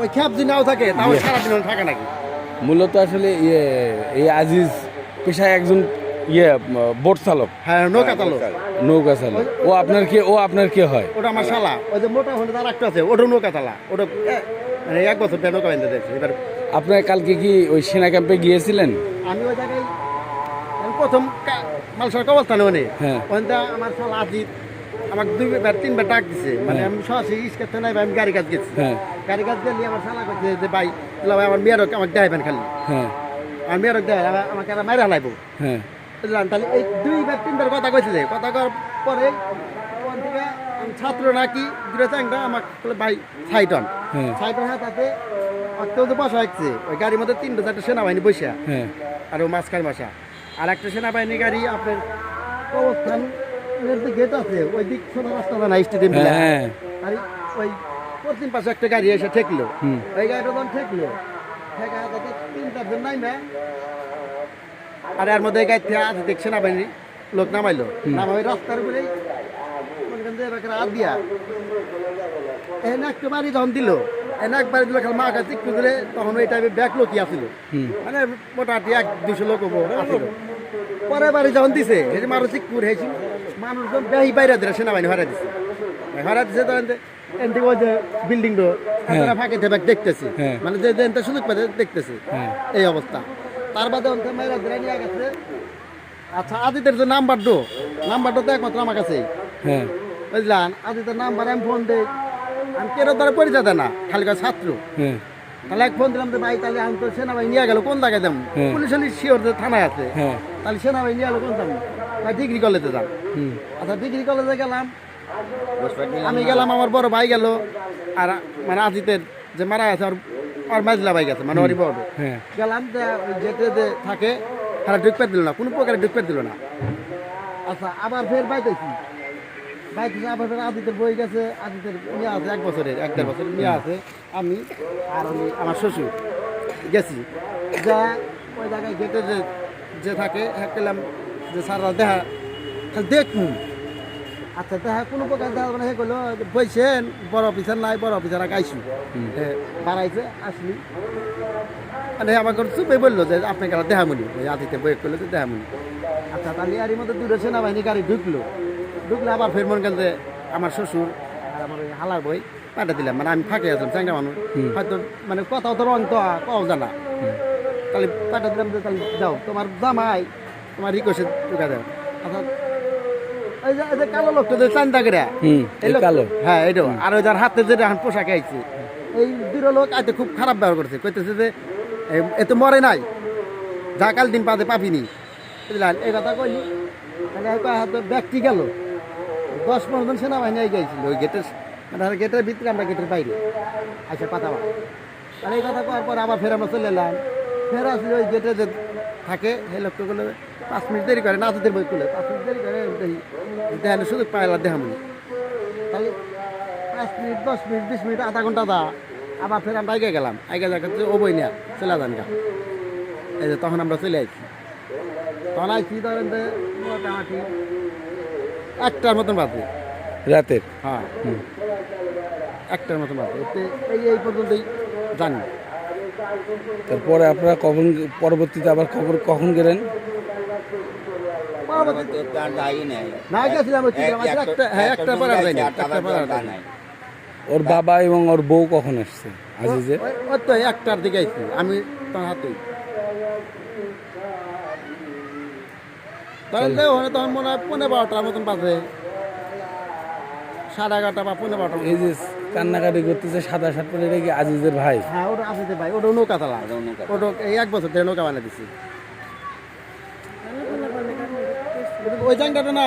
ওই খ্যাপ যদি নাও থাকে তাহলে সারাদিন থাকে নাকি? মূলত আসলে এই আজিজ পেশায় একজন বোট চালক। হ্যাঁ, নৌকা চালক। নৌকা চালক। ও আপনার কি হয়? ওটা আমার শালা। ওই যে মোটা হলে তার একটা আছে, ওটা নৌকা চালা। ওটা মানে 1 বছর ধরে নৌকা বাঁধতে দেখছি। এবার আপনার কালকে কি ওই সেনা ক্যাম্পে গিয়েছিলেন? আমি ওই জায়গায় প্রথম মালসার অবস্থানে ওনে হ্যাঁ। ওখানটা আমার শালা আজিজ আমাকে 2-3 বার ডাক দিছে। মানে আমি সরাসরি রিস্কা থেকে নাই, আমি গাড়ি কাজ গেছি। হ্যাঁ গাড়ি কাজ গেলে আমার শালা করছে যে ভাই আমার মেয়েরও আমাকে দেখাবেন খালি। হ্যাঁ আমার মেয়েরও দেয় আমাকে আর মাইরা হালাইবো। হ্যাঁ বুঝলাম, তাহলে এই 2-3 বার কথা কইছে। যে কথা করার পরে ওখান থেকে আমি ছাত্র নাকি দূরে চাংটা আমাকে বলে ভাই ছাইটন হ্যাঁ ছাইটন হ্যাঁ তাতে অত্যন্ত বসা হচ্ছে। ওই গাড়ির মধ্যে 3-4টা সেনাবাহিনী বসে হ্যাঁ আর ও মাঝখানে বসা। আর একটা সেনাবাহিনী গাড়ি আপনার অবস্থানের যে গেট আছে ওই দিক সোজা রাস্তা না স্টেডিয়াম হ্যাঁ আর ওই পশ্চিম পাশে একটা গাড়ি এসে ঠেকলো। হুম। ওই গাড়িটা যখন ঠেকলো ঠেকা তাতে 3-4 জন নাইমে আর এর মধ্যে গাড়ি থেকে আজ দেখ সেনাবাহিনী লোক নামাইলো। নামাই রাস্তার উপরেই হাত দিয়া এনে একটু বাড়ি যখন দিল এনে একবার দিল খালি মা কাছে একটু দিলে তখন ওই টাইমে ব্যাগ লোকই আসিল। মানে মোটামুটি 100-200 লোক আসিল। পরে বাড়ি যখন দিছে এই যে মানুষ চিকুর হয়েছিল মানুষজন বেহি বাইরে দিলে সেনাবাহিনী হারা দিছে। হারা দিছে তখন এনদিকে ওই যে বিল্ডিং তারা ফাঁকে ব্যাগ দেখতেছি। হ্যাঁ। মানে যে সুযোগ পাতে দেখতেছি হ্যাঁ। এই অবস্থা। তার বাদে অন্তে মাইরা ধরে নিয়ে গেছে। আচ্ছা আদিতের যে নাম্বারটা তো একমাত্র আমার কাছে। হ্যাঁ বুঝলাম, আদিতের নাম্বার আমি ফোন দিই, আমি কেরো দ্বারা পরিচয় দেয় না, খালি ছাত্র। হ্যাঁ তাহলে এক ফোন দিলাম যে ভাই তাহলে আমি তো সেনাবাহিনী নিয়ে গেল কোন জায়গায় যাবো? হ্যাঁ। পুলিশ শিওর যে থানায় আছে। হ্যাঁ তাহলে সেনাবাহিনী নিয়ে গেল কোন যাবো? ভাই ডিগ্রি কলেজে যাম। হুম আচ্ছা ডিগ্রি কলেজে গেলাম, আমি গেলাম, আমার বড় ভাই গেল, আর মানে আজিতের যে মারা আছে আর মাইজলা ভাই গেছে, মানে ওরই বড়। হ্যাঁ গেলাম যেতে যে থাকে তারা ঢুকতে দিল না, কোনো প্রকারে ঢুকতে দিল না। আচ্ছা আবার ফের বাইতেছি আবার ফের আদিতের বই গেছে, আদিতের মেয়ে আছে 1 বছরের 1-1.5 বছরের মেয়ে আছে, আমি আর আমার শ্বশুর গেছি। যা ওই জায়গায় গেটে যে থাকে হ্যাঁ গেলাম যে স্যাররা দেখা খালি দেখুন। আচ্ছা দেখা কোনো প্রকার দেখা মানে হে করলো বইছেন বড় অফিসার নাই, বড় অফিসার আইসু বাড়াইছে আসলি মানে আমার চুপে বললো যে আপনি গেলা দেখামুনি ওই আদিতে বই করলো যে দেখামুনি। আচ্ছা তাহলে এরই মধ্যে দূরে সেনাবাহিনী গাড়ি ঢুকলো আবার ফের মনে গেল যে আমার শ্বশুর আর আমার ওই হালার বই পাঠা দিলাম। মানে আমি ফাঁকে আসলাম চ্যাংরা মানুষ, হয়তো মানে কথাও তো রং তো কও জানা, তাহলে পাঠা দিলাম যে তাহলে যাও তোমার জামাই তোমার রিকোয়েস্টে ঢুকা দেও। আচ্ছা ওই যে কালো লোকটা যে চান্দা করে কালো। হ্যাঁ এইটা, আর ওই যার হাতে যেটা এখন পোশাক আইছে এই 2 লোক আইতে খুব খারাপ ব্যবহার করছে, কইতেছে যে এ তো মরে নাই, যা কাল দিন পাতে পাপিনি। বুঝলেন এই কথা কইলি তাহলে ব্যক্তি গেল 10-15 জন সেনাবাহিনী গেছিল ওই গেটের, মানে গেটের ভিতরে আমরা গেটের বাইরে আচ্ছা কথা বল। তাহলে এই কথা কওয়ার পর আবার ফের আমরা চলে এলাম। ফের আসলে ওই গেটে যে থাকে সেই লোকগুলো 5 মিনিট দেরি করে, নাচদের বই খুলে 5 মিনিট দেরি করে দেখানো সুযোগ পাইলা দেখামনি। তাহলে 5 মিনিট 10 মিনিট 20 মিনিট আধা ঘন্টা দা আবার ফের আমরা আগে গেলাম, আগে যাচ্ছে ও বই নিয়ে চলে যান গা। এই যে তখন আমরা চলে আসছি, তখন আইছি ধরেন যে মোটামুটি 1টার মতন বাজে রাতের। হ্যাঁ 1টার মতন বাজে। এই পর্যন্তই জানি। তারপরে আপনারা পরবর্তীতে আবার কখন গেলেন? না গেছিলাম একটা পরে আর যাইনি, একটা পরে আর যাইনি। ওর বাবা এবং ওর বউ কখন আসছে আজিজের? ওই তো 1টার দিকে আইছি আমি তার হাতেই। তখন মনে হয় 11:30টার মতন বাজে, 11:30 বা 11:15। এই যে কান্নাকাটি করতেছে সাদা শার্ট পরে, এটা কি আজিজের ভাই? হ্যাঁ ওটা আসিতে ভাই, ওটা নৌকা চালা, ওটা এই 1 বছর ধরে নৌকা বানিয়ে দিছি ওই জায়গাটা না।